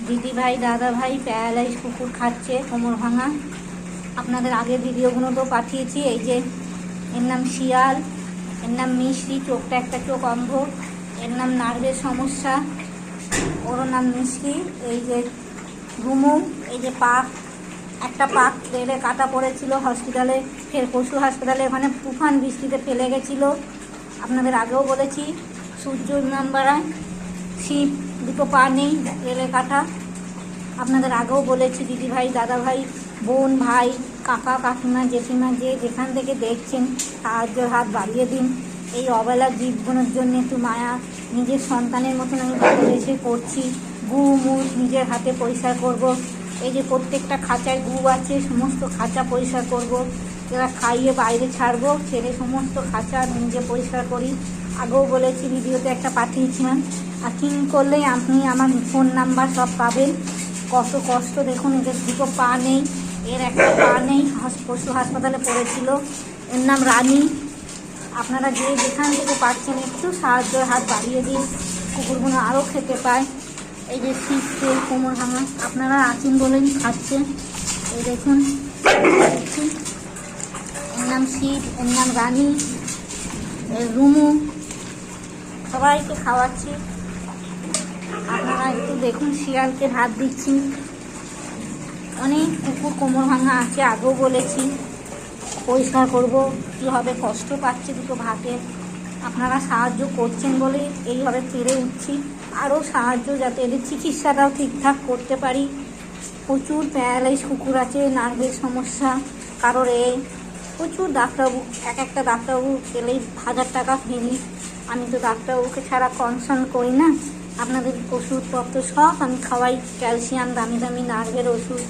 দিদি ভাই দাদা ভাই প্যারালাইজ কুকুর খাচ্ছে কোমর ভাঙা। আপনাদের আগের ভিডিওগুলো তো পাঠিয়েছি। এই যে এর নাম শিয়াল, এর নাম মিষ্টি, চোখটা একটা চোখ অন্ধ, এর নাম নার্ভের সমস্যা, ওর নাম মিষ্টি। এই যে ঘুমু, এই যে পাক, একটা পাক রেলে কাটা পড়েছিল হসপিটালে, ফের পশু হাসপাতালে, ওখানে তুফান বৃষ্টিতে ফেলে গেছিলো। আপনাদের আগেও বলেছি সূর্য নাম্বারায় শিব, দুটো পা নেই, রেলে কাটা। আপনাদের আগেও বলেছি দিদি ভাই দাদা ভাই বোন ভাই কাকা কাকিমা জেঠিমা যে যেখান থেকে দেখছেন সাহায্যের হাত বাড়িয়ে দিন। এই অবেলার জীবনের জন্য একটু মায়া, নিজের সন্তানের মতন আমি ভালোবেসে করছি। গু মুখ নিজের হাতে পরিষ্কার করব। এই যে প্রত্যেকটা খাঁচায় গু আছে, সমস্ত খাঁচা পরিষ্কার করব। এরা খাইয়ে বাইরে ছাড়বো, ছেড়ে সমস্ত খাঁচা নিজে পরিষ্কার করি। আগেও বলেছি, ভিডিওতে একটা পাঠিয়েছিলাম। আর কিং করলেই আপনি আমার ফোন নাম্বার সব পাবেন। কত কষ্ট দেখুন, এদের দুটো পা নেই, এর একটা পা নেই, পশু হাসপাতালে পড়েছিল। এর নাম রানী। আপনারা যে যেখান থেকে পাচ্ছেন একটু সাহায্যের হাত বাড়িয়ে দিন, কুকুরগুলো আরও খেতে পায়। এই যে শিখছে কোমর ভাঙা, আপনারা আছেন বলেই খাচ্ছে। এই দেখুন, এর নাম শিব, এর নাম রানী, এর রুমু, সবাইকে খাওয়াচ্ছি। আপনারা একটু দেখুন, শিয়ালকে ভাত দিচ্ছি। অনেক কুকুর কোমর ভাঙা আছে, আগেও বলেছি পরিষ্কার করব। কীভাবে কষ্ট পাচ্ছে দুটো ভাতে, আপনারা সাহায্য করছেন বলে এইভাবে পেরে উঠছি। আরও সাহায্য যাতে এদের চিকিৎসাটাও ঠিকঠাক করতে পারি। প্রচুর প্যারালাইজ কুকুর আছে, নার্ভের সমস্যা কারোর, প্রচুর ডাক্তারবাবু, একটা ডাক্তারবাবু গেলেই 1000 টাকা ফেলি। আমি তো ডাক্তারবাবুকে ছাড়া কনসার্ন করি না। আপনাদের ওষুধপত্র সব আমি খাওয়াই, ক্যালসিয়াম, দামি দামি নার্ভের ওষুধ।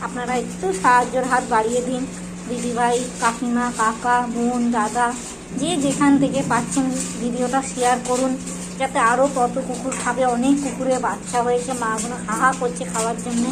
আপনারা একটু সাহায্যের হাত বাড়িয়ে দিন। দিদিভাই কাকিমা কাকা বোন দাদা যে যেখান থেকে পাচ্ছেন ভিডিওটা শেয়ার করুন, যাতে আরও কত কুকুর খাবে। অনেক কুকুরের বাচ্চা হয়েছে, মাগুলো হাহা করছে খাওয়ার জন্য।